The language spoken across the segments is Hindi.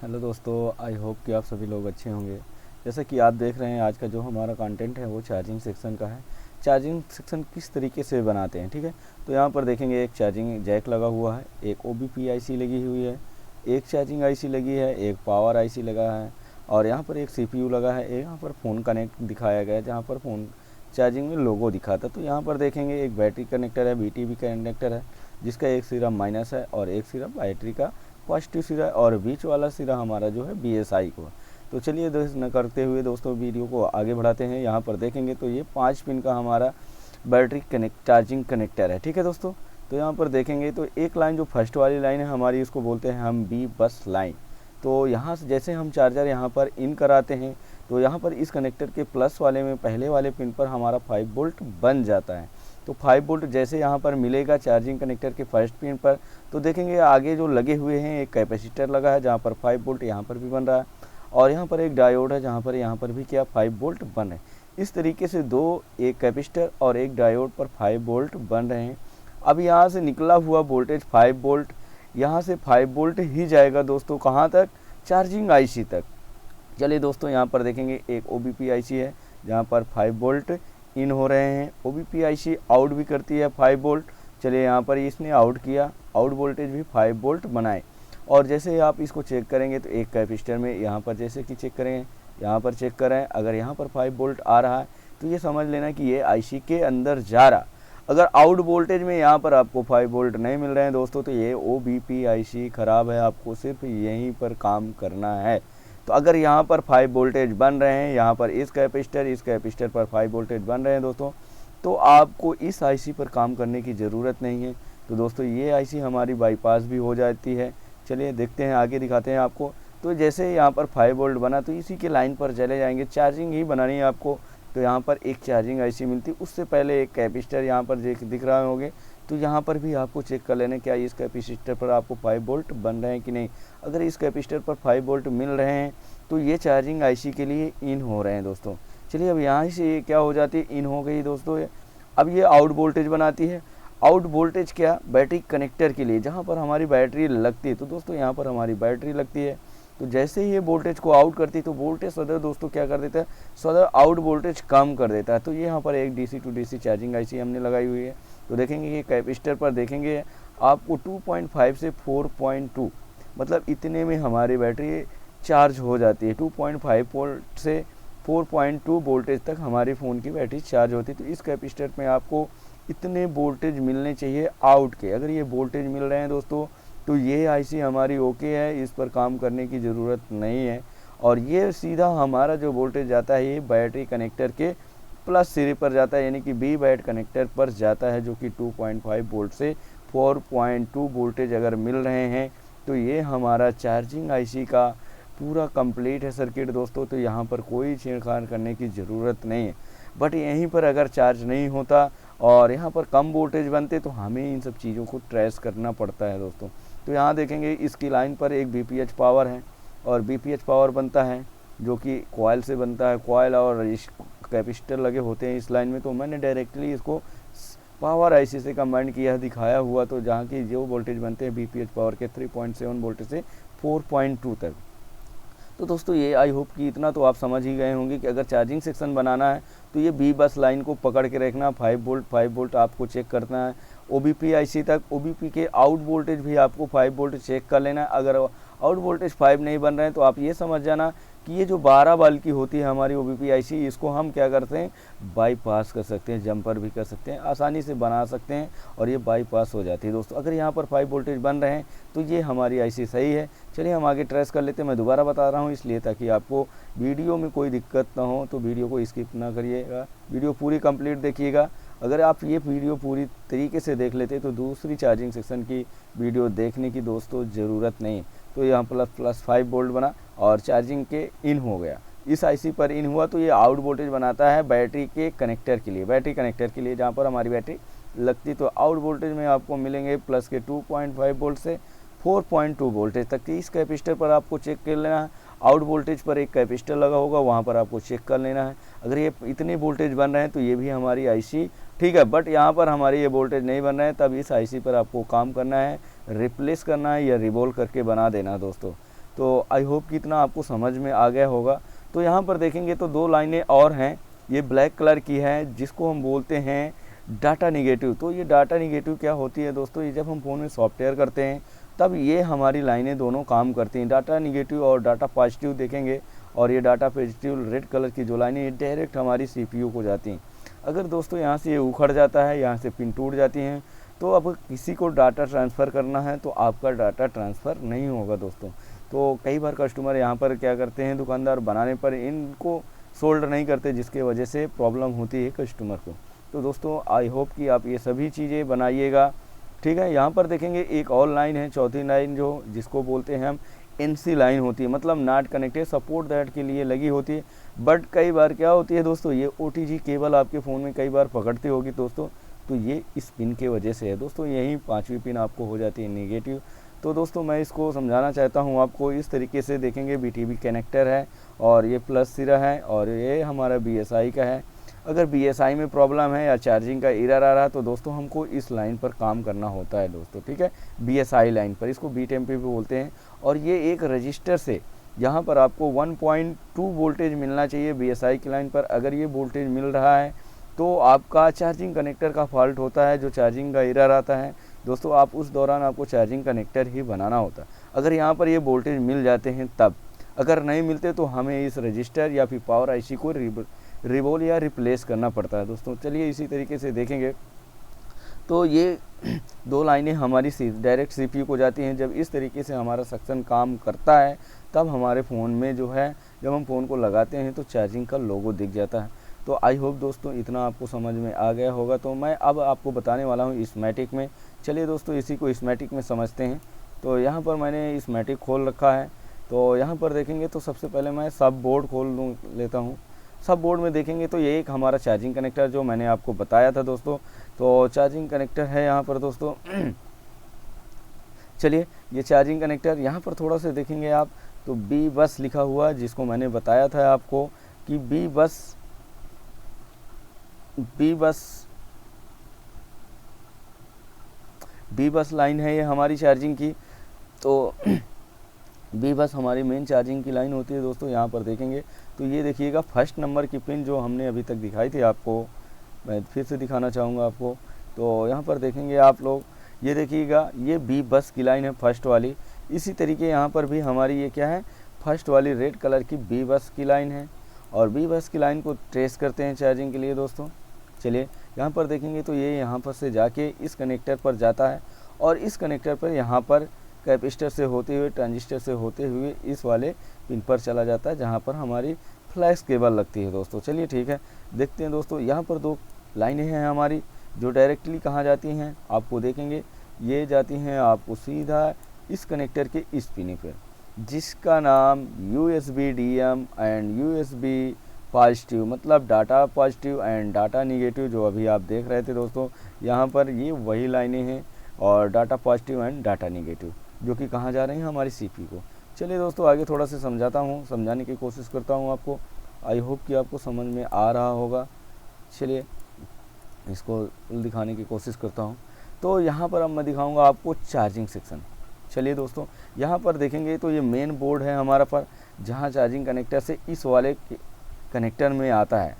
हेलो दोस्तों, आई होप कि आप सभी लोग अच्छे होंगे। जैसा कि आप देख रहे हैं, आज का जो हमारा कंटेंट है वो चार्जिंग सेक्शन का है। चार्जिंग सेक्शन किस तरीके से बनाते हैं, ठीक है। तो यहाँ पर देखेंगे एक चार्जिंग जैक लगा हुआ है, एक OBP आईसी लगी हुई है, एक चार्जिंग आईसी लगी है, एक पावर आईसी लगा है और यहाँ पर एक CPU लगा है। यहाँ पर फ़ोन कनेक्ट दिखाया गया है, जहाँ पर फ़ोन चार्जिंग में लोगो दिखा था। तो यहाँ पर देखेंगे एक बैटरी कनेक्टर है, BTB कनेक्टर है, जिसका एक सिरा माइनस है और एक सिरा बैटरी का पॉजिटिव सिरा और बीच वाला सिरा हमारा जो है BSI को। तो चलिए दोस्त न करते हुए दोस्तों वीडियो को आगे बढ़ाते हैं। यहाँ पर देखेंगे तो ये 5 पिन का हमारा बैटरी चार्जिंग कनेक्टर है, ठीक है दोस्तों। तो यहाँ पर देखेंगे तो एक लाइन जो फर्स्ट वाली लाइन है हमारी, इसको बोलते हैं हम B बस लाइन। तो यहाँ से जैसे हम चार्जर यहाँ पर इन कराते हैं तो यहाँ पर इस कनेक्टर के प्लस वाले में पहले वाले पिन पर हमारा 5 वोल्ट बन जाता है। तो 5 वोल्ट जैसे यहाँ पर मिलेगा चार्जिंग कनेक्टर के फर्स्ट पिन पर, तो देखेंगे आगे जो लगे हुए हैं एक कैपेसिटर लगा है जहाँ पर 5 वोल्ट यहाँ पर भी बन रहा है और यहाँ पर एक डायोड है जहाँ पर यहाँ पर भी क्या 5 वोल्ट बन रहे हैं। इस तरीके से एक कैपेसिटर और एक डायोड पर 5 वोल्ट बन रहे हैं। अब यहाँ से निकला हुआ वोल्टेज 5 वोल्ट, यहाँ से 5 वोल्ट ही जाएगा दोस्तों कहाँ तक, चार्जिंग आईसी तक। चलिए दोस्तों, यहाँ पर देखेंगे एक OBP आईसी है जहाँ पर 5 वोल्ट इन हो रहे हैं। OBP आईसी आउट भी करती है 5 वोल्ट। चलिए यहाँ पर इसने आउट किया, आउट वोल्टेज भी 5 वोल्ट बनाए। और जैसे आप इसको चेक करेंगे तो एक कैपेसिटर में यहाँ पर जैसे कि चेक करेंगे, यहाँ पर चेक करें, अगर यहाँ पर 5 वोल्ट आ रहा है तो ये समझ लेना कि ये आईसी के अंदर जा रहा। अगर आउट वोल्टेज में यहाँ पर आपको 5 वोल्ट नहीं मिल रहे हैं दोस्तों तो ये OBP आईसी ख़राब है, आपको सिर्फ यहीं पर काम करना है। तो अगर यहाँ पर 5 वोल्टेज बन रहे हैं, यहाँ पर इस कैपेसिटर पर 5 वोल्टेज बन रहे हैं दोस्तों, तो आपको इस आईसी पर काम करने की ज़रूरत नहीं है। तो दोस्तों ये आईसी हमारी बाईपास भी हो जाती है। चलिए देखते हैं, आगे दिखाते हैं आपको। तो जैसे यहाँ पर 5 वोल्ट बना तो इसी के लाइन पर चले जाएंगे, चार्जिंग ही बनानी है आपको। तो यहाँ पर एक चार्जिंग आईसी मिलती, उससे पहले एक कैपेसिटर यहाँ पर दिख रहे होंगे, तो यहाँ पर भी आपको चेक कर लेना क्या इस कैपेसिटर पर आपको 5 वोल्ट बन रहे हैं कि नहीं। अगर इस कैपेसिटर पर 5 वोल्ट मिल रहे हैं तो ये चार्जिंग आईसी के लिए इन हो रहे हैं दोस्तों। चलिए अब यहाँ से क्या हो जाती है, इन हो गई दोस्तों। अब ये आउट वोल्टेज बनाती है। आउट वोल्टेज क्या, बैटरी कनेक्टर के लिए जहाँ पर हमारी बैटरी लगती है। तो दोस्तों यहाँ पर हमारी बैटरी लगती है, तो जैसे ही ये वोल्टेज को आउट करती है तो वोल्टेज सदर दोस्तों क्या कर देता है, सदर आउट वोल्टेज कम कर देता है। तो ये यहाँ पर एक DC to DC charging IC हमने लगाई हुई है। तो देखेंगे ये कैपेसिटर पर देखेंगे आपको 2.5 से 4.2 मतलब इतने में हमारी बैटरी चार्ज हो जाती है। 2.5 वोल्ट से 4.2 वोल्टेज तक हमारे फ़ोन की बैटरी चार्ज होती है। तो इस कैपेसिटर में आपको इतने वोल्टेज मिलने चाहिए आउट के। अगर ये वोल्टेज मिल रहे हैं दोस्तों तो ये आईसी हमारी ओके है, इस पर काम करने की ज़रूरत नहीं है। और ये सीधा हमारा जो वोल्टेज जाता है ये बैटरी कनेक्टर के प्लस सिरे पर जाता है, यानी कि B बैट कनेक्टर पर जाता है, जो कि 2.5 वोल्ट से 4.2 वोल्टेज अगर मिल रहे हैं तो ये हमारा चार्जिंग आईसी का पूरा कंप्लीट है सर्किट दोस्तों। तो यहाँ पर कोई छेड़छाड़ करने की ज़रूरत नहीं है। बट यहीं पर अगर चार्ज नहीं होता और यहाँ पर कम वोल्टेज बनते तो हमें इन सब चीज़ों को ट्रेस करना पड़ता है दोस्तों। तो यहाँ देखेंगे इसकी लाइन पर एक BPH पावर है और BPH पावर बनता है जो कि कॉइल से बनता है। कॉइल और कैपेसिटर लगे होते हैं इस लाइन में। तो मैंने डायरेक्टली इसको पावर आईसी से कमेंट किया, दिखाया हुआ। तो जहाँ की जो वोल्टेज बनते हैं BPH पावर के 3.7 वोल्टेज से 4.2 तक। तो दोस्तों ये आई होप कि इतना तो आप समझ ही गए होंगे कि अगर चार्जिंग सेक्शन बनाना है तो ये B बस लाइन को पकड़ के रखना। 5 वोल्ट आपको चेक करना है OBP आईसी तक। OBP के आउट वोल्टेज भी आपको 5 वोल्ट चेक कर लेना है। अगर आउट वोल्टेज 5 नहीं बन रहे हैं तो आप ये समझ जाना कि ये जो 12 वाल्व की होती है हमारी OBP आईसी, इसको हम क्या करते हैं, बाईपास कर सकते हैं, जंपर भी कर सकते हैं, आसानी से बना सकते हैं और ये बाईपास हो जाती है दोस्तों। अगर यहाँ पर 5 वोल्टेज बन रहे हैं तो ये हमारी आईसी सही है। चलिए हम आगे ट्रेस कर लेते हैं। मैं दोबारा बता रहा हूँ इसलिए ताकि आपको वीडियो में कोई दिक्कत ना हो, तो वीडियो को स्किप ना करिएगा, वीडियो पूरी कंप्लीट देखिएगा। अगर आप ये वीडियो पूरी तरीके से देख लेते तो दूसरी चार्जिंग सेक्शन की वीडियो देखने की दोस्तों ज़रूरत नहीं। तो यहाँ प्लस 5 वोल्ट बना और चार्जिंग के इन हो गया, इस आईसी पर इन हुआ। तो ये आउट वोल्टेज बनाता है बैटरी के कनेक्टर के लिए, बैटरी कनेक्टर के लिए जहाँ पर हमारी बैटरी लगती। तो आउट वोल्टेज में आपको मिलेंगे प्लस के 2.5 वोल्ट से 4.2 वोल्टेज तक। इस कैपेसिटर पर आपको चेक कर लेना है। आउट वोल्टेज पर एक कैपेसिटर लगा होगा, वहाँ पर आपको चेक कर लेना है। अगर ये इतने वोल्टेज बन रहे हैं तो ये भी हमारी आईसी ठीक है। बट यहाँ पर हमारी ये वोल्टेज नहीं बन रहे हैं, तब इस आईसी पर आपको काम करना है, रिप्लेस करना है या रिवोल्व करके बना देना दोस्तों। तो आई होप कि इतना आपको समझ में आ गया होगा। तो यहाँ पर देखेंगे तो 2 लाइनें और हैं, ये ब्लैक कलर की है जिसको हम बोलते हैं डाटा निगेटिव। तो ये डाटा निगेटिव क्या होती है दोस्तों, ये जब हम फ़ोन में सॉफ्टवेयर करते हैं तब ये हमारी लाइनें दोनों काम करती हैं। डाटा निगेटिव और डाटा पॉजिटिव देखेंगे, और ये डाटा पॉजिटिव रेड कलर की जो लाइनें ये डायरेक्ट हमारी CPU को जाती हैं। अगर दोस्तों यहाँ से ये उखड़ जाता है, यहाँ से पिन टूट जाती हैं, तो अब किसी को डाटा ट्रांसफ़र करना है तो आपका डाटा ट्रांसफ़र नहीं होगा दोस्तों। तो कई बार कस्टमर यहाँ पर क्या करते हैं, दुकानदार बनाने पर इनको सोल्डर नहीं करते, जिसके वजह से प्रॉब्लम होती है कस्टमर को। तो दोस्तों आई होप कि आप ये सभी चीज़ें बनाइएगा, ठीक है। यहाँ पर देखेंगे एक और लाइन है, चौथी लाइन जो जिसको बोलते हैं हम NC लाइन होती है, मतलब नॉट कनेक्टेड सपोर्ट दैट के लिए लगी होती है। बट कई बार क्या होती है दोस्तों, ये OTG केबल आपके फ़ोन में कई बार पकड़ती होगी दोस्तों, तो ये इस पिन के वजह से है दोस्तों। यही 5वीं पिन आपको हो जाती है नेगेटिव। तो दोस्तों मैं इसको समझाना चाहता हूँ आपको इस तरीके से। देखेंगे BTB कनेक्टर है और ये प्लस सिरा है और ये हमारा BSI का है। अगर BSI में प्रॉब्लम है या चार्जिंग का एरर आ रहा है तो दोस्तों हमको इस लाइन पर काम करना होता है दोस्तों, ठीक है। BSI लाइन पर, इसको BTMP भी बोलते हैं। और ये एक रजिस्टर से यहाँ पर आपको 1.2 वोल्टेज मिलना चाहिए BSI की लाइन पर। अगर ये वोल्टेज मिल रहा है तो आपका चार्जिंग कनेक्टर का फॉल्ट होता है, जो चार्जिंग का एरर आता है दोस्तों, आप उस दौरान आपको चार्जिंग कनेक्टर ही बनाना होता है। अगर यहाँ पर ये वोल्टेज मिल जाते हैं तब, अगर नहीं मिलते तो हमें इस रजिस्टर या फिर पावर IC को रिवोल या रिप्लेस करना पड़ता है दोस्तों। चलिए इसी तरीके से देखेंगे तो ये 2 लाइनें हमारी डायरेक्ट CPU को जाती हैं। जब इस तरीके से हमारा सेक्शन काम करता है तब हमारे फ़ोन में जो है, जब हम फ़ोन को लगाते हैं तो चार्जिंग का लोगो दिख जाता है। तो आई होप दोस्तों इतना आपको समझ में आ गया होगा। तो मैं अब आपको बताने वाला हूँ स्कीमेटिक में। चलिए दोस्तों इसी को स्कीमेटिक में समझते हैं। तो यहाँ पर मैंने स्कीमेटिक खोल रखा है। तो यहाँ पर देखेंगे तो सबसे पहले मैं सब बोर्ड खोल लेता हूँ। सब बोर्ड में देखेंगे तो ये एक हमारा चार्जिंग कनेक्टर जो मैंने आपको बताया था दोस्तों, तो चार्जिंग कनेक्टर है यहाँ पर दोस्तों। चलिए ये चार्जिंग कनेक्टर यहाँ पर थोड़ा सा देखेंगे आप तो B बस लिखा हुआ, जिसको मैंने बताया था आपको कि B बस लाइन है ये हमारी चार्जिंग की। तो B बस हमारी मेन चार्जिंग की लाइन होती है दोस्तों। यहाँ पर देखेंगे तो ये देखिएगा फर्स्ट नंबर की पिन जो हमने अभी तक दिखाई थी आपको, मैं फिर से दिखाना चाहूँगा आपको। तो यहाँ पर देखेंगे आप लोग, ये देखिएगा ये B बस की लाइन है फर्स्ट वाली। इसी तरीके यहाँ पर भी हमारी ये क्या है, फर्स्ट वाली रेड कलर की B बस की लाइन है। और B बस की लाइन को ट्रेस करते हैं चार्जिंग के लिए दोस्तों। चलिए यहाँ पर देखेंगे तो ये यहाँ पर से जाके इस कनेक्टर पर जाता है, और इस कनेक्टर पर यहाँ पर कैपेसिटर से होते हुए, ट्रांजिस्टर से होते हुए इस वाले पिन पर चला जाता है, जहाँ पर हमारी फ्लैश केबल लगती है दोस्तों। चलिए ठीक है, देखते हैं दोस्तों। यहाँ पर 2 लाइनें हैं हमारी जो डायरेक्टली कहाँ जाती हैं आपको देखेंगे, ये जाती हैं आपको सीधा इस कनेक्टर के इस पिन पर, जिसका नाम USB DM and USB positive, मतलब data positive and data negative जो अभी आप देख रहे थे दोस्तों। यहाँ पर ये वही लाइनें हैं, और data positive and data negative जो कि कहाँ जा रही हैं हमारी CPU को। चलिए दोस्तों आगे थोड़ा सा समझाने की कोशिश करता हूँ आपको। आई होप कि आपको समझ में आ रहा होगा। चलिए इसको दिखाने की कोशिश करता हूँ। तो यहाँ पर अब मैं दिखाऊँगा आपको चार्जिंग सेक्शन। चलिए दोस्तों यहाँ पर देखेंगे तो ये मेन बोर्ड है हमारा पर, जहाँ चार्जिंग कनेक्टर से इस वाले कनेक्टर में आता है।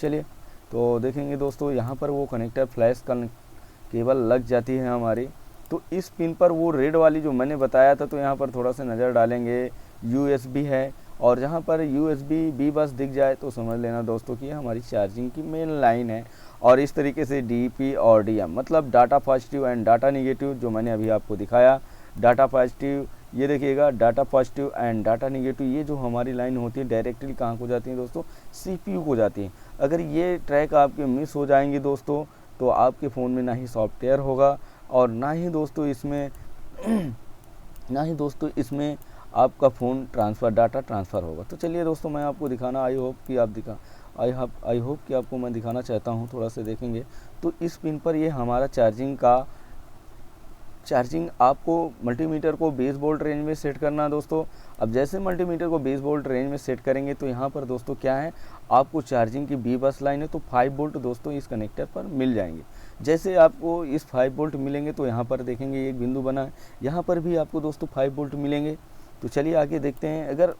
चलिए तो देखेंगे दोस्तों यहाँ पर वो कनेक्टर फ्लैश केबल लग जाती है हमारी। तो इस पिन पर वो रेड वाली जो मैंने बताया था, तो यहाँ पर थोड़ा सा नज़र डालेंगे USB है, और जहाँ पर USB B बस दिख जाए तो समझ लेना दोस्तों कि हमारी चार्जिंग की मेन लाइन है। और इस तरीके से DP और DM, मतलब data positive and data negative जो मैंने अभी आपको दिखाया। डाटा पॉजिटिव, ये देखिएगा data positive and data negative, ये जो हमारी लाइन होती है डायरेक्टली कहाँ को जाती है दोस्तों, CPU को जाती है। अगर ये ट्रैक आपके मिस हो जाएंगे दोस्तों तो आपके फ़ोन में ना ही सॉफ्टवेयर होगा, और ना ही दोस्तों इसमें आपका फ़ोन डाटा ट्रांसफ़र होगा। तो चलिए दोस्तों मैं आपको दिखाना, आई होप कि आपको मैं दिखाना चाहता हूँ। थोड़ा सा देखेंगे तो इस पिन पर ये हमारा चार्जिंग आपको मल्टीमीटर को 20 वोल्ट रेंज में सेट करना है दोस्तों। अब जैसे मल्टीमीटर को 20 वोल्ट रेंज में सेट करेंगे तो यहाँ पर दोस्तों क्या है, आपको चार्जिंग की B बस लाइन है तो 5 वोल्ट दोस्तों इस कनेक्टर पर मिल जाएंगे। जैसे आपको इस 5 वोल्ट मिलेंगे तो यहाँ पर देखेंगे एक बिंदु बना है, यहाँ पर भी आपको दोस्तों 5 वोल्ट मिलेंगे। तो चलिए आगे देखते हैं। अगर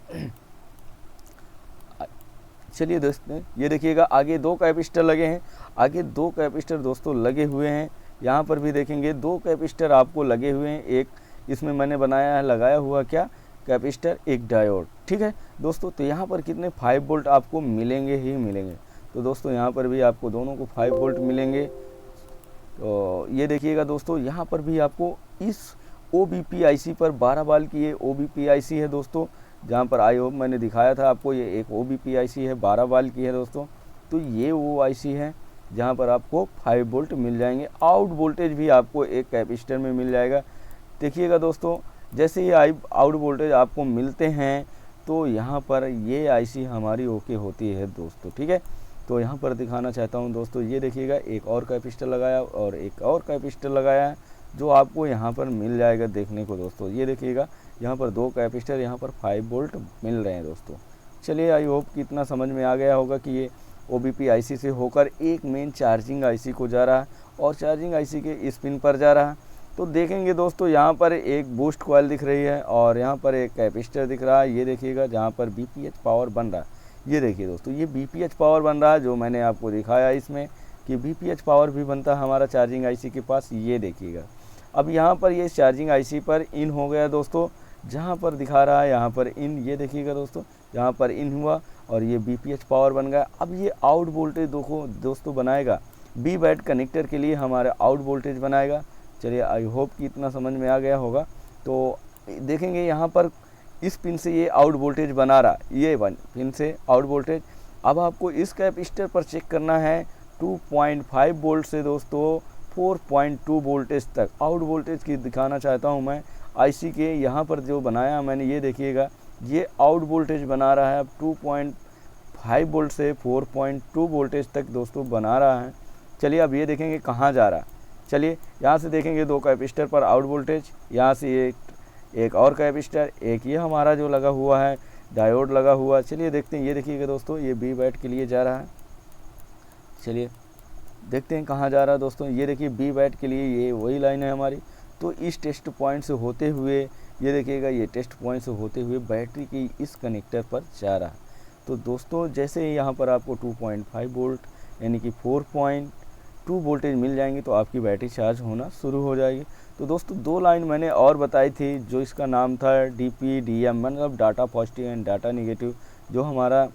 चलिए दोस्तों ये देखिएगा आगे 2 कैपेसिटर लगे हैं, आगे 2 कैपेसिटर दोस्तों लगे हुए हैं। यहाँ पर भी देखेंगे 2 कैपेसिटर आपको लगे हुए हैं। एक इसमें मैंने बनाया है, लगाया हुआ क्या कैपेसिटर, एक डायोड, ठीक है दोस्तों। तो यहाँ पर कितने 5 वोल्ट आपको मिलेंगे ही मिलेंगे। तो दोस्तों यहाँ पर भी आपको दोनों को 5 वोल्ट मिलेंगे। तो ये देखिएगा दोस्तों यहाँ पर भी आपको इस OBP IC पर 12 बाल की ये OBP IC है दोस्तों, जहाँ पर आई होप मैंने दिखाया था आपको, ये एक OBP IC है 12 बाल की है दोस्तों। तो ये वो IC है जहाँ पर आपको 5 वोल्ट मिल जाएंगे। आउट वोल्टेज भी आपको एक कैपेसिटर में मिल जाएगा। देखिएगा दोस्तों जैसे ये आउट वोल्टेज आपको मिलते हैं तो यहाँ पर ये IC हमारी ओके होती है दोस्तों, ठीक है। तो यहाँ पर दिखाना चाहता हूँ दोस्तों, ये देखिएगा एक और कैपेसिटर लगाया और एक और कैपेसिटर लगाया है, जो आपको यहाँ पर मिल जाएगा देखने को दोस्तों। ये देखिएगा यहाँ पर 2 कैपेसिटर, यहाँ पर 5 वोल्ट मिल रहे हैं दोस्तों। चलिए आई होप कि इतना समझ में आ गया होगा कि ये OBP IC से होकर एक मेन चार्जिंग IC को जा रहा है और चार्जिंग IC के इस पिन पर जा रहा है। तो देखेंगे दोस्तों यहाँ पर एक बूस्ट कॉइल दिख रही है और यहाँ पर एक कैपेसिटर दिख रहा है। ये देखिएगा जहाँ पर BPH पावर बन रहा है। ये देखिए दोस्तों ये BPH पावर बन रहा है, जो मैंने आपको दिखाया इसमें कि BPH पावर भी बनता है हमारा चार्जिंग IC के पास। ये देखिएगा अब यहाँ पर ये चार्जिंग IC पर इन हो गया दोस्तों, जहाँ पर दिखा रहा है यहाँ पर इन। ये देखिएगा दोस्तों यहाँ पर इन हुआ और ये BPH पावर बन गया। अब ये आउट वोल्टेज दोस्तों बनाएगा, B बैट कनेक्टर के लिए हमारा आउट वोल्टेज बनाएगा। चलिए आई होप कि इतना समझ में आ गया होगा। तो देखेंगे यहाँ पर इस पिन से ये आउट वोल्टेज बना रहा, ये पिन से आउट वोल्टेज। अब आपको इस कैपेसिटर पर चेक करना है 2.5 वोल्ट से दोस्तों 4.2 वोल्टेज तक आउट वोल्टेज की दिखाना चाहता हूँ मैं IC के। यहाँ पर जो बनाया मैंने, ये देखिएगा ये आउट वोल्टेज बना रहा है। अब 2.5 वोल्ट से 4.2 वोल्टेज तक दोस्तों बना रहा है। चलिए अब ये देखेंगे कहाँ जा रहा है। चलिए यहाँ से देखेंगे 2 कैपेसिटर पर आउट वोल्टेज, यहाँ से एक और कैपेसिटर, एक ये हमारा जो लगा हुआ है डायोड लगा हुआ। चलिए देखते हैं, ये देखिएगा दोस्तों ये B बैट के लिए जा रहा है। चलिए देखते हैं कहाँ जा रहा है दोस्तों। ये देखिए B बैट के लिए ये वही लाइन है हमारी। तो इस टेस्ट पॉइंट से होते हुए ये देखिएगा ये टेस्ट पॉइंट से होते हुए बैटरी की इस कनेक्टर पर जा रहा है। तो दोस्तों जैसे ही यहाँ पर आपको 2.5 वोल्ट यानी कि 4.2 वोल्टेज मिल जाएंगे तो आपकी बैटरी चार्ज होना शुरू हो जाएगी। तो दोस्तों 2 लाइन मैंने और बताई थी, जो इसका नाम था DPDM, मतलब data positive and data negative, जो हमारा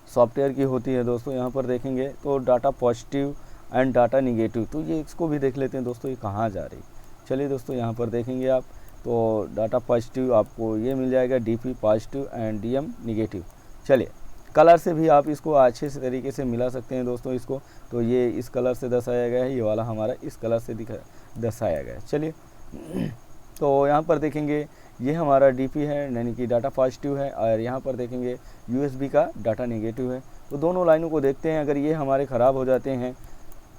सॉफ्टवेयर की होती है दोस्तों। यहाँ पर देखेंगे तो data positive and data negative. तो ये इसको भी देख लेते हैं दोस्तों ये कहाँ जा रही। चलिए दोस्तों यहाँ पर देखेंगे आप तो डाटा पॉजिटिव आपको ये मिल जाएगा DP positive and DM negative. चलिए कलर से भी आप इसको अच्छे से तरीके से मिला सकते हैं दोस्तों इसको। तो ये इस कलर से दर्शाया गया है, ये वाला हमारा इस कलर से दर्शाया गया है। चलिए तो यहाँ पर देखेंगे ये हमारा DP है यानी कि डाटा पॉजिटिव है और यहाँ पर देखेंगे USB का डाटा नेगेटिव है। तो दोनों लाइनों को देखते हैं। अगर ये हमारे ख़राब हो जाते हैं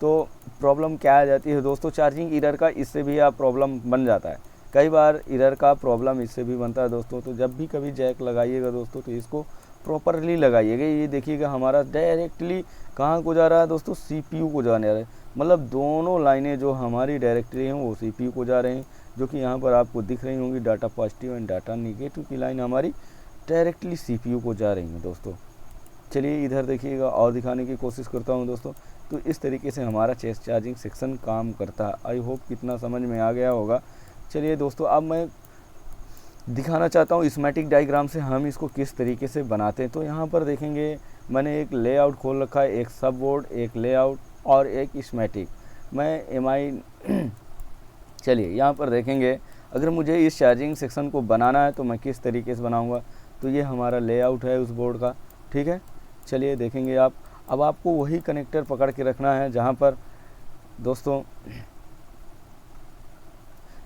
तो प्रॉब्लम क्या आ जाती है दोस्तों, चार्जिंग एरर का इससे भी आप प्रॉब्लम बन जाता है। कई बार एरर का प्रॉब्लम इससे भी बनता है दोस्तों। तो जब भी कभी जैक लगाइएगा दोस्तों तो इसको प्रॉपरली लगाइएगा। ये देखिएगा हमारा डायरेक्टली कहाँ को जा रहा है दोस्तों, CPU को जाने रहा है। मतलब दोनों लाइनें जो हमारी डायरेक्टली हैं वो CPU को जा रहे हैं, जो कि यहाँ पर आपको दिख रही होंगी। Data positive and data negative की लाइन हमारी डायरेक्टली CPU को जा रही हैं दोस्तों। चलिए इधर देखिएगा और दिखाने की कोशिश करता हूँ दोस्तों। तो इस तरीके से हमारा चेस्ट चार्जिंग सेक्शन काम करता है। आई होप कितना समझ में आ गया होगा। चलिए दोस्तों अब मैं दिखाना चाहता हूँ स्कीमेटिक डायग्राम से हम इसको किस तरीके से बनाते हैं। तो यहाँ पर देखेंगे मैंने एक लेआउट खोल रखा है, एक सब बोर्ड, एक लेआउट और एक स्कीमेटिक। मैं MI चलिए यहाँ पर देखेंगे अगर मुझे इस चार्जिंग सेक्शन को बनाना है तो मैं किस तरीके से बनाऊँगा। तो ये हमारा लेआउट है उस बोर्ड का, ठीक है। चलिए देखेंगे आप। अब आपको वही कनेक्टर पकड़ के रखना है जहाँ पर दोस्तों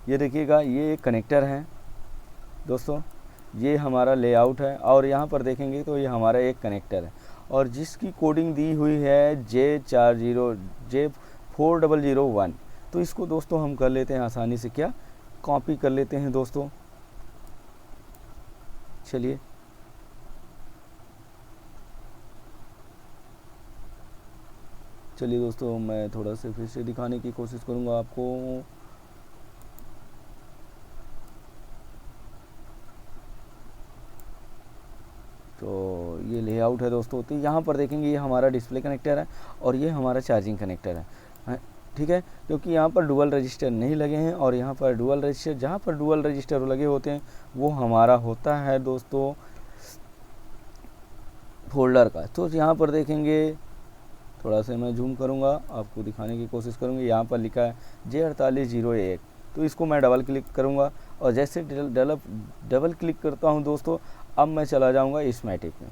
ये देखिएगा ये एक कनेक्टर है दोस्तों, ये हमारा लेआउट है और यहाँ पर देखेंगे तो ये हमारा एक कनेक्टर है और जिसकी कोडिंग दी हुई है J40J4001। तो इसको दोस्तों हम कर लेते हैं आसानी से, क्या कॉपी कर लेते हैं दोस्तों। चलिए दोस्तों मैं थोड़ा सा फिर से दिखाने की कोशिश करूँगा आपको। तो ये लेआउट है दोस्तों। तो यहाँ पर देखेंगे ये हमारा डिस्प्ले कनेक्टर है और ये हमारा चार्जिंग कनेक्टर है, ठीक है। क्योंकि यहाँ पर डुअल रजिस्टर नहीं लगे हैं और यहाँ पर डुअल रजिस्टर, जहाँ पर डुअल रजिस्टर लगे होते हैं वो हमारा होता है दोस्तों फोल्डर का। तो यहाँ पर देखेंगे, थोड़ा सा मैं जूम करूँगा, आपको दिखाने की कोशिश करूँगी। यहाँ पर लिखा है J4801, तो इसको मैं डबल क्लिक करूँगा और जैसे डबल क्लिक करता हूँ दोस्तों, अब मैं चला जाऊँगा स्कीमेटिक में।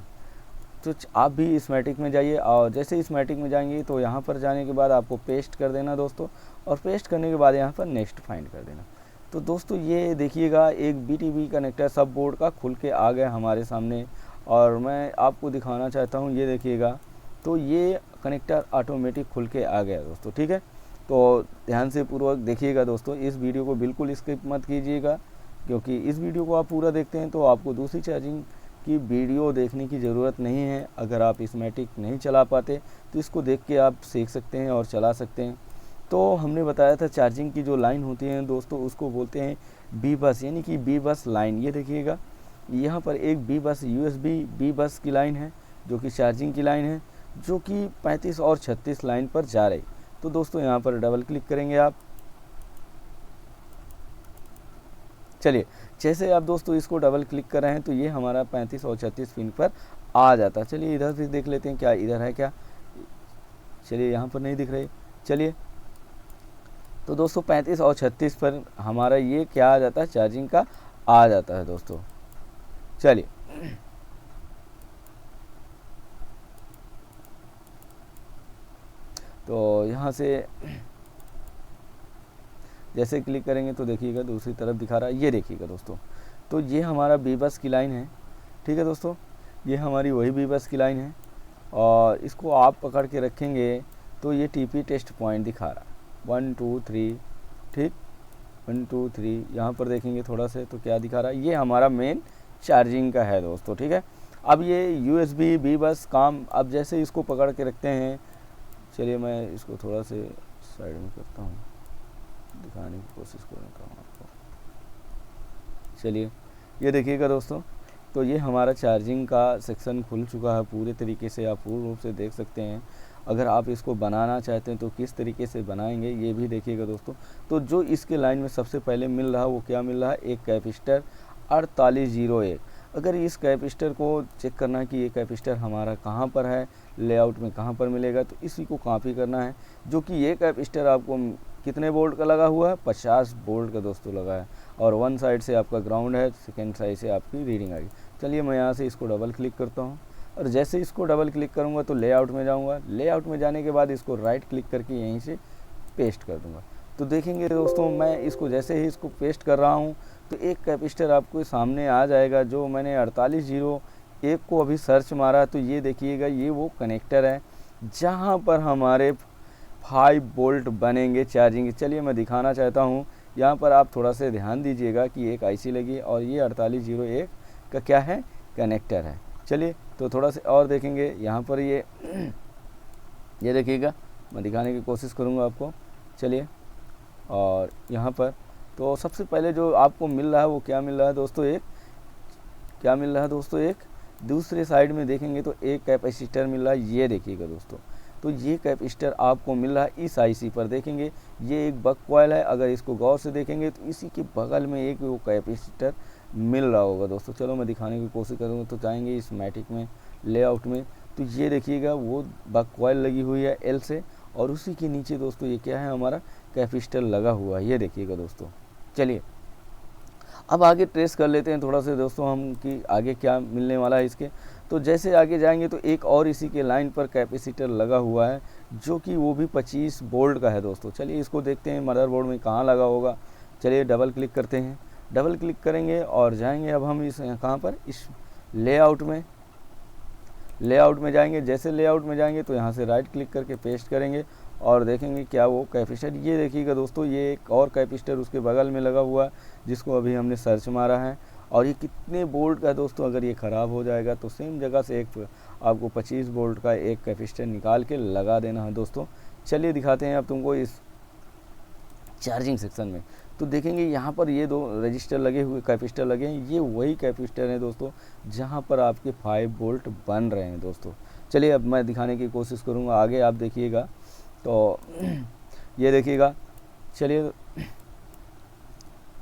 तो आप भी स्कीमेटिक में जाइए और जैसे स्कीमेटिक में जाएंगे तो यहाँ पर जाने के बाद आपको पेस्ट कर देना दोस्तों, और पेस्ट करने के बाद यहाँ पर नेक्स्ट फाइंड कर देना। तो दोस्तों ये देखिएगा एक BTB कनेक्टर सब बोर्ड का खुल के आ गया हमारे सामने, और मैं आपको दिखाना चाहता हूँ, ये देखिएगा। तो ये कनेक्टर ऑटोमेटिक खुल के आ गया दोस्तों, ठीक है। तो ध्यान से पूर्वक देखिएगा दोस्तों, इस वीडियो को बिल्कुल स्किप मत कीजिएगा, क्योंकि इस वीडियो को आप पूरा देखते हैं तो आपको दूसरी चार्जिंग की वीडियो देखने की ज़रूरत नहीं है। अगर आप स्कीमेटिक नहीं चला पाते तो इसको देख के आप सीख सकते हैं और चला सकते हैं। तो हमने बताया था चार्जिंग की जो लाइन होती है दोस्तों, उसको बोलते हैं बी बस, यानी कि बी बस लाइन। ये देखिएगा यहाँ पर एक बी बस USB बी बस की लाइन है, जो कि चार्जिंग की लाइन है, जो कि 35 और 36 लाइन पर जा रही। तो दोस्तों यहाँ पर डबल क्लिक करेंगे आप। चलिए, जैसे आप दोस्तों इसको डबल क्लिक कर रहे हैं तो ये हमारा 35 और 36 पिन पर आ जाता है। चलिए इधर भी देख लेते हैं, क्या इधर है क्या। चलिए यहाँ पर नहीं दिख रही। चलिए, तो दोस्तों 35 और 36 पर हमारा ये क्या आ जाता है, चार्जिंग का आ जाता है दोस्तों। चलिए, तो यहाँ से जैसे क्लिक करेंगे तो देखिएगा दूसरी तरफ दिखा रहा है, ये देखिएगा दोस्तों। तो ये हमारा बी बस की लाइन है, ठीक है दोस्तों। ये हमारी वही बी बस की लाइन है, और इसको आप पकड़ के रखेंगे तो ये TP टेस्ट पॉइंट दिखा रहा है 1 2 3, ठीक 1 2 3। यहाँ पर देखेंगे थोड़ा से तो क्या दिखा रहा है, ये हमारा मेन चार्जिंग का है दोस्तों, ठीक है। अब ये USB बी बस काम, अब जैसे इसको पकड़ के रखते हैं, चलिए मैं इसको थोड़ा से साइड में करता हूँ, दिखाने की कोशिश करता हूँ आपको। चलिए ये देखिएगा दोस्तों, तो ये हमारा चार्जिंग का सेक्शन खुल चुका है पूरे तरीके से, आप पूर्ण रूप से देख सकते हैं। अगर आप इसको बनाना चाहते हैं तो किस तरीके से बनाएंगे ये भी देखिएगा दोस्तों। तो जो इसके लाइन में सबसे पहले मिल रहा है वो क्या मिल रहा है, एक कैपेसिटर 4801। अगर इस कैपेसिटर को चेक करना है कि ये कैपेसिटर हमारा कहाँ पर है, लेआउट में कहाँ पर मिलेगा, तो इसी को कॉपी करना है। जो कि ये कैपेसिटर आपको कितने वोल्ट का लगा हुआ है, 50 वोल्ट का दोस्तों लगा है, और वन साइड से आपका ग्राउंड है, सेकेंड साइड से आपकी रीडिंग आएगी। चलिए मैं यहाँ से इसको डबल क्लिक करता हूँ, और जैसे इसको डबल क्लिक करूँगा तो लेआउट में जाऊँगा। लेआउट में जाने के बाद इसको राइट क्लिक करके यहीं से पेस्ट कर दूँगा। तो देखेंगे दोस्तों, मैं इसको जैसे ही इसको पेस्ट कर रहा हूँ तो एक कैपेसिटर आपको सामने आ जाएगा, जो मैंने 4801 को अभी सर्च मारा। तो ये देखिएगा, ये वो कनेक्टर है जहाँ पर हमारे 5 वोल्ट बनेंगे चार्जिंग। चलिए मैं दिखाना चाहता हूँ, यहाँ पर आप थोड़ा सा ध्यान दीजिएगा कि एक IC लगी और ये 4801 का क्या है, कनेक्टर है। चलिए तो थोड़ा सा और देखेंगे, यहाँ पर ये देखिएगा, मैं दिखाने की कोशिश करूँगा आपको। चलिए, और यहाँ पर तो सबसे पहले जो आपको मिल रहा है वो क्या मिल रहा है दोस्तों, एक दूसरे साइड में देखेंगे तो एक कैपेसिटर मिल रहा है, ये देखिएगा दोस्तों। तो ये कैपेसिटर आपको मिल रहा है इस IC पर। देखेंगे ये एक बक कॉइल है, अगर इसको गौर से देखेंगे तो इसी के बगल में एक वो कैपेसिटर मिल रहा होगा दोस्तों। चलो मैं दिखाने की कोशिश करूँगा। तो जाएंगे स्कीमेटिक में, लेआउट में, तो ये देखिएगा वो बक कॉइल लगी हुई है L से, और उसी के नीचे दोस्तों ये क्या है, हमारा कैपेसिटर लगा हुआ है, ये देखिएगा दोस्तों। चलिए अब आगे ट्रेस कर लेते हैं थोड़ा सा दोस्तों हम कि आगे क्या मिलने वाला है इसके। तो जैसे आगे जाएंगे तो एक और इसी के लाइन पर कैपेसिटर लगा हुआ है, जो कि वो भी 25 वोल्ट का है दोस्तों। चलिए इसको देखते हैं मदरबोर्ड में कहाँ लगा होगा। चलिए डबल क्लिक करते हैं, डबल क्लिक करेंगे और जाएंगे अब हम इस कहाँ पर, इस लेआउट में जाएंगे। जैसे लेआउट में जाएंगे तो यहाँ से राइट क्लिक करके पेस्ट करेंगे और देखेंगे क्या वो कैपेसिटर, ये देखिएगा दोस्तों, ये एक और कैपेसिटर उसके बगल में लगा हुआ है जिसको अभी हमने सर्च मारा है। और ये कितने वोल्ट का है दोस्तों, अगर ये ख़राब हो जाएगा तो सेम जगह से एक आपको 25 वोल्ट का एक कैपेसिटर निकाल के लगा देना है दोस्तों। चलिए दिखाते हैं अब तुमको इस चार्जिंग सेक्शन में। तो देखेंगे यहाँ पर ये 2 रजिस्टर लगे हुए, कैपेसिटर लगे हैं, ये वही कैपेसिटर हैं दोस्तों जहाँ पर आपके 5 वोल्ट बन रहे हैं दोस्तों। चलिए अब मैं दिखाने की कोशिश करूँगा, आगे आप देखिएगा तो ये देखिएगा। चलिए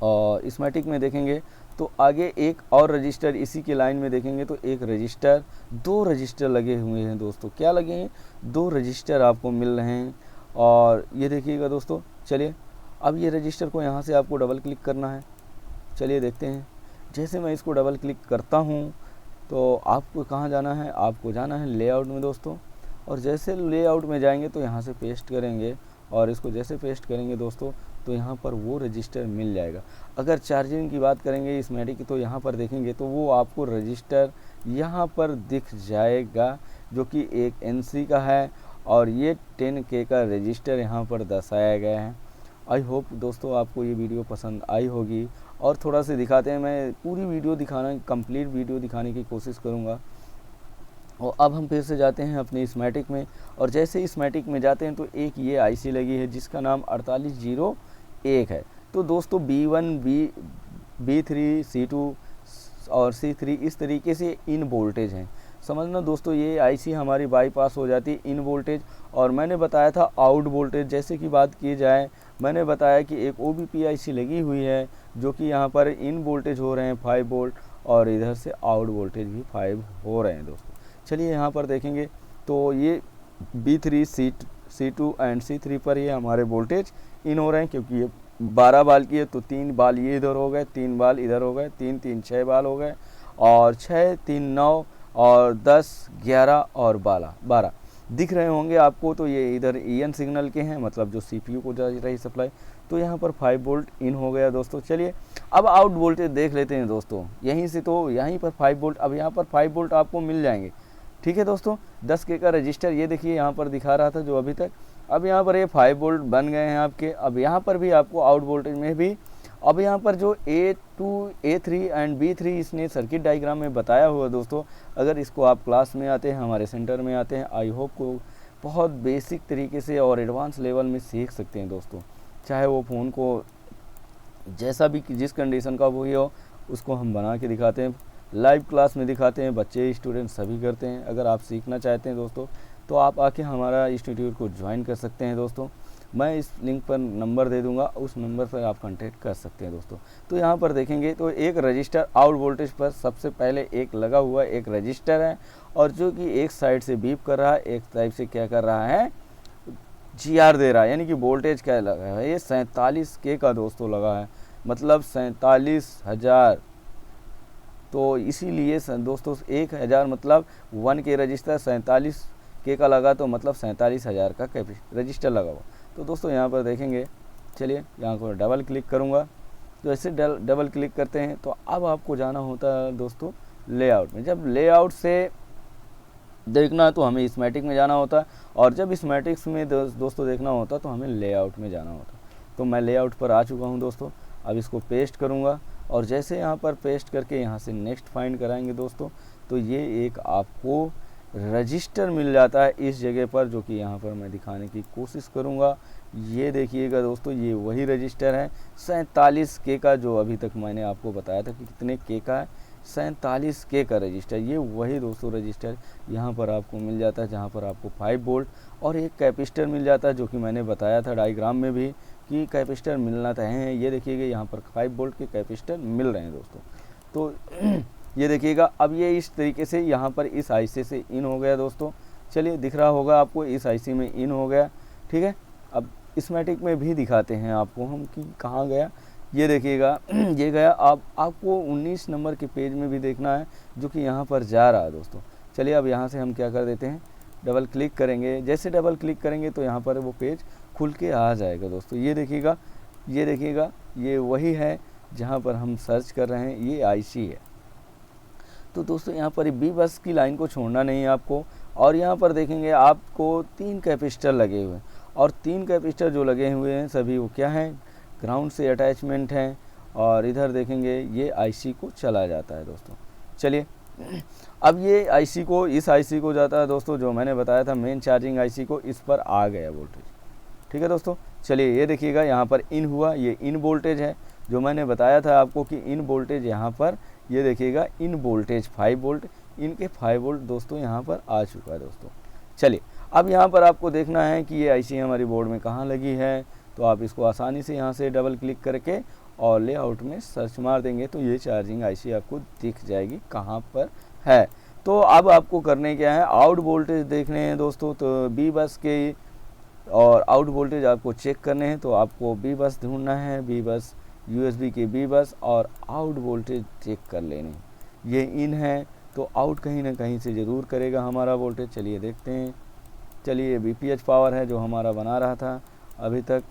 और स्कीमेटिक में देखेंगे तो आगे एक और रजिस्टर इसी के लाइन में देखेंगे तो एक रजिस्टर, 2 रजिस्टर लगे हुए हैं दोस्तों। क्या लगे हैं? 2 रजिस्टर आपको मिल रहे हैं। और ये देखिएगा दोस्तों। चलिए अब ये रजिस्टर को यहाँ से आपको डबल क्लिक करना है। चलिए देखते हैं। जैसे मैं इसको डबल क्लिक करता हूँ तो आपको कहाँ जाना है? आपको जाना है लेआउट में दोस्तों। और जैसे लेआउट में जाएंगे तो यहाँ से पेस्ट करेंगे, और इसको जैसे पेस्ट करेंगे दोस्तों तो यहाँ पर वो रजिस्टर मिल जाएगा। अगर चार्जिंग की बात करेंगे स्कीमेटिक की तो यहाँ पर देखेंगे तो वो आपको रजिस्टर यहाँ पर दिख जाएगा, जो कि एक NC का है और ये 10K का रजिस्टर यहाँ पर दर्शाया गया है। आई होप दोस्तों आपको ये वीडियो पसंद आई होगी। और थोड़ा सा दिखाते हैं, मैं पूरी वीडियो दिखाना, कंप्लीट वीडियो दिखाने की कोशिश करूँगा। और अब हम फिर से जाते हैं अपने स्कीमेटिक में, और जैसे स्कीमेटिक में जाते हैं तो एक ये IC लगी है जिसका नाम 4801 है। तो दोस्तों B1, B3, C2 और C3 इस तरीके से इन वोल्टेज हैं। समझना दोस्तों, ये IC हमारी बाईपास हो जाती है इन वोल्टेज। और मैंने बताया था आउट वोल्टेज, जैसे कि बात की जाए मैंने बताया कि एक OBP IC लगी हुई है जो कि यहाँ पर इन वोल्टेज हो रहे हैं 5 वोल्ट, और इधर से आउट वोल्टेज भी 5 हो रहे हैं दोस्तों। चलिए यहाँ पर देखेंगे तो ये B3, C2 एंड C3 पर ये हमारे वोल्टेज इन हो रहे हैं, क्योंकि ये 12 बाल की है तो 3 बाल ये इधर हो गए, 3 बाल इधर हो गए, 3 3 6 बाल हो गए, और 6 3 9 और 10 11 और 12 दिख रहे होंगे आपको। तो ये इधर EN सिग्नल के हैं, मतलब जो CPU को जा रही सप्लाई। तो यहाँ पर 5 वोल्ट इन हो गया दोस्तों। चलिए अब आउट वोल्टेज देख लेते हैं दोस्तों, यहीं से तो यहीं पर 5 वोल्ट, अब यहाँ पर 5 वोल्ट आपको मिल जाएंगे। ठीक है दोस्तों, 10K का रजिस्टर ये देखिए यहाँ पर दिखा रहा था जो अभी तक, अब यहाँ पर ये 5 वोल्ट बन गए हैं आपके। अब यहाँ पर भी आपको आउट वोल्टेज में भी, अब यहाँ पर जो A2, A3 एंड B3 इसने सर्किट डायग्राम में बताया हुआ दोस्तों, अगर इसको आप क्लास में आते हैं, हमारे सेंटर में आते हैं, आई होप को बहुत बेसिक तरीके से और एडवांस लेवल में सीख सकते हैं दोस्तों। चाहे वो फ़ोन को जैसा भी जिस कंडीशन का वो ही हो, उसको हम बना के दिखाते हैं, लाइव क्लास में दिखाते हैं, बच्चे स्टूडेंट सभी करते हैं। अगर आप सीखना चाहते हैं दोस्तों तो आप आके हमारा इंस्टीट्यूट को ज्वाइन कर सकते हैं दोस्तों। मैं इस लिंक पर नंबर दे दूंगा, उस नंबर पर आप कांटेक्ट कर सकते हैं दोस्तों। तो यहाँ पर देखेंगे तो एक रजिस्टर आउट वोल्टेज पर सबसे पहले एक लगा हुआ एक रजिस्टर है, और जो कि एक साइड से बीप कर रहा है, एक साइड से क्या कर रहा है, GR दे रहा है, यानी कि वोल्टेज क्या लगा है, ये 47K का दोस्तों लगा है, मतलब 47,000। तो इसीलिए दोस्तों 1000 मतलब 1K रजिस्टर 47K का लगा, तो मतलब 47,000 का रजिस्टर लगा हुआ। तो दोस्तों यहाँ पर देखेंगे, चलिए यहाँ पर डबल क्लिक करूँगा, तो ऐसे डबल क्लिक करते हैं तो अब आपको जाना होता है दोस्तों लेआउट में। जब लेआउट से देखना है तो हमें स्कीमेटिक में जाना होता है, और जब स्कीमेटिक्स में दोस्तों देखना होता है तो हमें लेआउट में जाना होता है। तो मैं लेआउट पर आ चुका हूँ दोस्तों। अब इसको पेस्ट करूँगा, और जैसे यहाँ पर पेस्ट करके यहाँ से नेक्स्ट फाइंड कराएंगे दोस्तों, तो ये एक आपको रजिस्टर मिल जाता है इस जगह पर, जो कि यहाँ पर मैं दिखाने की कोशिश करूँगा। ये देखिएगा दोस्तों, ये वही रजिस्टर है 47K का, जो अभी तक मैंने आपको बताया था कि कितने K का है, 47K का रजिस्टर। ये वही दोस्तों रजिस्टर यहाँ पर आपको मिल जाता है, जहाँ पर आपको 5 वोल्ट और एक कैपेसिटर मिल जाता है, जो कि मैंने बताया था डायग्राम में भी कि कैपेसिटर मिलना है। ये देखिएगा यहाँ पर 5 वोल्ट के कैपेसिटर मिल रहे हैं दोस्तों। तो ये देखिएगा, अब ये इस तरीके से यहाँ पर इस IC से इन हो गया दोस्तों। चलिए दिख रहा होगा आपको, इस IC में इन हो गया। ठीक है, अब स्कीमेटिक में भी दिखाते हैं आपको हम कि कहाँ गया। ये देखिएगा ये गया। अब आपको 19 नंबर के पेज में भी देखना है, जो कि यहाँ पर जा रहा है दोस्तों। चलिए अब यहाँ से हम क्या कर देते हैं, डबल क्लिक करेंगे। जैसे डबल क्लिक करेंगे तो यहाँ पर वो पेज खुल के आ जाएगा दोस्तों। ये देखिएगा, ये देखिएगा, ये वही है जहाँ पर हम सर्च कर रहे हैं, ये IC है। तो दोस्तों यहाँ पर B बस की लाइन को छोड़ना नहीं है आपको, और यहाँ पर देखेंगे आपको 3 कैपेसिटर लगे हुए हैं, और 3 कैपेसिटर जो लगे हुए हैं सभी वो क्या हैं, ग्राउंड से अटैचमेंट हैं। और इधर देखेंगे ये IC को चला जाता है दोस्तों। चलिए अब ये IC को, इस IC को जाता है दोस्तों, जो मैंने बताया था मेन चार्जिंग IC को, इस पर आ गया वोल्टेज। ठीक है दोस्तों। चलिए ये देखिएगा यहाँ पर इन हुआ, ये इन वोल्टेज है जो मैंने बताया था आपको कि इन वोल्टेज यहाँ पर ये देखिएगा इन वोल्टेज 5 वोल्ट, इनके 5 वोल्ट दोस्तों यहाँ पर आ चुका है दोस्तों। चलिए अब यहाँ पर आपको देखना है कि ये आईसी हमारी बोर्ड में कहाँ लगी है, तो आप इसको आसानी से यहाँ से डबल क्लिक करके और लेआउट में सर्च मार देंगे तो ये चार्जिंग आईसी आपको दिख जाएगी कहाँ पर है। तो अब आपको करने क्या है, आउट वोल्टेज देखने हैं दोस्तों, तो बी बस के और आउट वोल्टेज आपको चेक करने हैं, तो आपको बी बस ढूंढना है, बी बस यूएसबी के बी बस और आउट वोल्टेज चेक कर लेने। ये इन है तो आउट कहीं ना कहीं से ज़रूर करेगा हमारा वोल्टेज। चलिए देखते हैं। चलिए बीपीएच पावर है जो हमारा बना रहा था अभी तक।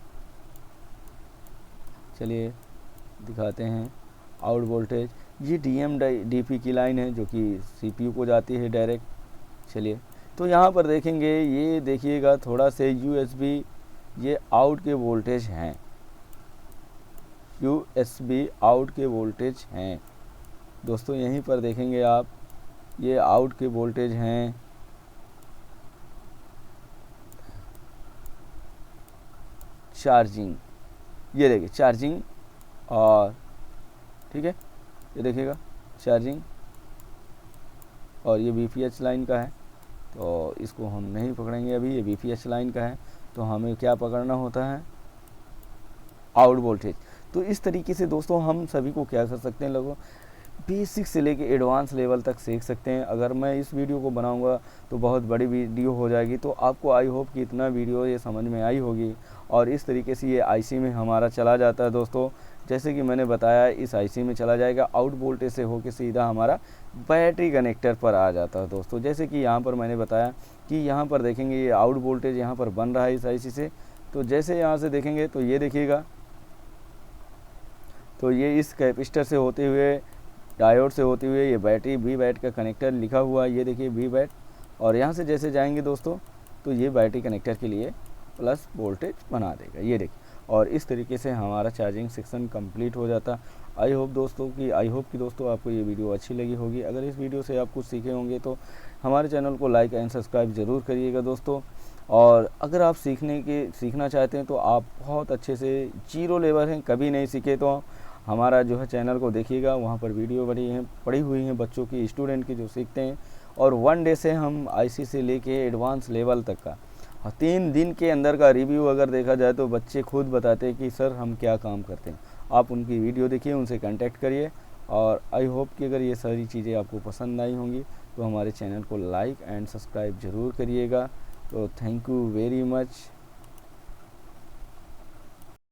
चलिए दिखाते हैं आउट वोल्टेज, ये डीएम डीपी की लाइन है जो कि सीपीयू को जाती है डायरेक्ट। चलिए तो यहाँ पर देखेंगे, ये देखिएगा थोड़ा से यूएसबी, ये आउट के वोल्टेज हैं, यूएसबी आउट के वोल्टेज हैं दोस्तों। यहीं पर देखेंगे आप, ये आउट के वोल्टेज हैं। चार्जिंग, ये देखिए चार्जिंग, और ठीक है ये देखिएगा चार्जिंग, और ये बीपीएच लाइन का है तो इसको हम नहीं पकड़ेंगे अभी, ये बीपीएच लाइन का है तो हमें क्या पकड़ना होता है, आउट वोल्टेज। तो इस तरीके से दोस्तों हम सभी को क्या कर सकते हैं, लोगों बेसिक से लेके एडवांस लेवल तक सीख सकते हैं। अगर मैं इस वीडियो को बनाऊंगा तो बहुत बड़ी वीडियो हो जाएगी, तो आपको आई होप कि इतना वीडियो ये समझ में आई होगी। और इस तरीके से ये आईसी में हमारा चला जाता है दोस्तों, जैसे कि मैंने बताया इस आईसी में चला जाएगा, आउट वोल्टेज से होकर सीधा हमारा बैटरी कनेक्टर पर आ जाता है दोस्तों। जैसे कि यहाँ पर मैंने बताया कि यहाँ पर देखेंगे ये आउट वोल्टेज यहाँ पर बन रहा है इस आईसी से, तो जैसे यहाँ से देखेंगे तो ये देखिएगा, तो ये इस कैपेसिटर से होते हुए, डायोड से होते हुए ये बैटरी वी बैट का कनेक्टर लिखा हुआ है, ये देखिए वी बैट, और यहाँ से जैसे जाएंगे दोस्तों तो ये बैटरी कनेक्टर के लिए प्लस वोल्टेज बना देगा, ये देखिए। और इस तरीके से हमारा चार्जिंग सेक्शन कंप्लीट हो जाता। आई होप कि दोस्तों आपको ये वीडियो अच्छी लगी होगी। अगर इस वीडियो से आप कुछ सीखे होंगे तो हमारे चैनल को लाइक एंड सब्सक्राइब ज़रूर करिएगा दोस्तों। और अगर आप सीखना चाहते हैं तो आप बहुत अच्छे से जीरो लेवल हैं, कभी नहीं सीखे, तो हमारा जो है चैनल को देखिएगा, वहाँ पर वीडियो पड़ी हुई हैं बच्चों की, स्टूडेंट की जो सीखते हैं। और 1 डे से हम आईसी से लेके एडवांस लेवल तक का 3 दिन के अंदर का रिव्यू अगर देखा जाए तो बच्चे खुद बताते हैं कि सर हम क्या काम करते हैं। आप उनकी वीडियो देखिए, उनसे कांटेक्ट करिए। और आई होप कि अगर ये सारी चीज़ें आपको पसंद आई होंगी तो हमारे चैनल को लाइक एंड सब्सक्राइब ज़रूर करिएगा। तो थैंक यू वेरी मच।